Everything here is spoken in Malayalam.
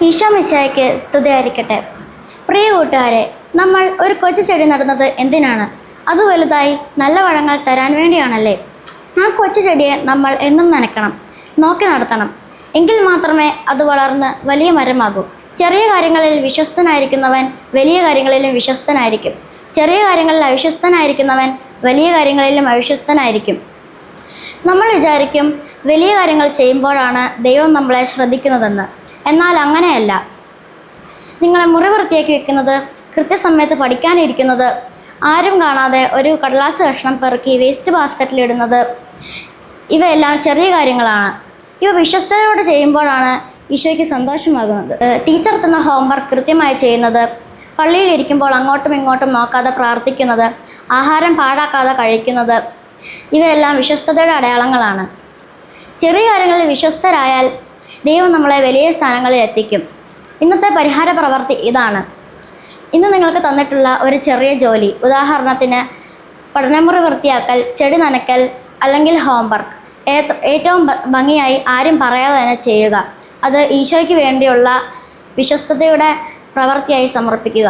ഈശോ മിശിഹായ്ക്ക് സ്തുതിയായിരിക്കട്ടെ. പ്രിയ കൂട്ടുകാരെ, നമ്മൾ ഒരു കൊച്ചു ചെടി നടുന്നത് എന്തിനാണ്? അത് വലുതായി നല്ല പഴങ്ങൾ തരാൻ വേണ്ടിയാണല്ലേ. ആ കൊച്ചു ചെടിയെ നമ്മൾ എന്നും നനയ്ക്കണം, നോക്കി നടത്തണം. എങ്കിൽ മാത്രമേ അത് വളർന്ന് വലിയ മരമാകൂ. ചെറിയ കാര്യങ്ങളിൽ വിശ്വസ്തനായിരിക്കുന്നവൻ വലിയ കാര്യങ്ങളിലും വിശ്വസ്തനായിരിക്കും. ചെറിയ കാര്യങ്ങളിൽ അവിശ്വസ്തനായിരിക്കുന്നവൻ വലിയ കാര്യങ്ങളിലും അവിശ്വസ്തനായിരിക്കും. നമ്മൾ വിചാരിക്കും വലിയ കാര്യങ്ങൾ ചെയ്യുമ്പോഴാണ് ദൈവം നമ്മളെ ശ്രദ്ധിക്കുന്നതെന്ന്. എന്നാൽ അങ്ങനെയല്ല. നിങ്ങളെ മുറി വൃത്തിയാക്കി വെക്കുന്നത്, കൃത്യസമയത്ത് പഠിക്കാനിരിക്കുന്നത്, ആരും കാണാതെ ഒരു കടലാസ് കഷ്ണം പെറുക്കി വേസ്റ്റ് ബാസ്ക്കറ്റിലിടുന്നത്, ഇവയെല്ലാം ചെറിയ കാര്യങ്ങളാണ്. ഇവ വിശ്വസ്തയോടെ ചെയ്യുമ്പോഴാണ് ഈശോയ്ക്ക് സന്തോഷമാകുന്നത്. ടീച്ചർ തന്ന ഹോംവർക്ക് കൃത്യമായി ചെയ്യുന്നത്, പള്ളിയിലിരിക്കുമ്പോൾ അങ്ങോട്ടും ഇങ്ങോട്ടും നോക്കാതെ പ്രാർത്ഥിക്കുന്നത്, ആഹാരം പാഴാക്കാതെ കഴിക്കുന്നത്, ഇവയെല്ലാം വിശ്വസ്തതയുടെ അടയാളങ്ങളാണ്. ചെറിയ കാര്യങ്ങളിൽ വിശ്വസ്തരായാൽ ദൈവം നമ്മളെ വലിയ സ്ഥാനങ്ങളിൽ എത്തിക്കും. ഇന്നത്തെ പരിഹാര പ്രവൃത്തി ഇതാണ്. ഇന്ന് നിങ്ങൾക്ക് തന്നിട്ടുള്ള ഒരു ചെറിയ ജോലി, ഉദാഹരണത്തിന് പഠനമുറി വൃത്തിയാക്കൽ, ചെടി നനയ്ക്കൽ അല്ലെങ്കിൽ ഹോംവർക്ക്, ഏറ്റവും ഭംഗിയായി ആരും പറയാതെ തന്നെ ചെയ്യുക. അത് ഈശോയ്ക്ക് വേണ്ടിയുള്ള വിശ്വസ്തതയുടെ പ്രവൃത്തിയായി സമർപ്പിക്കുക.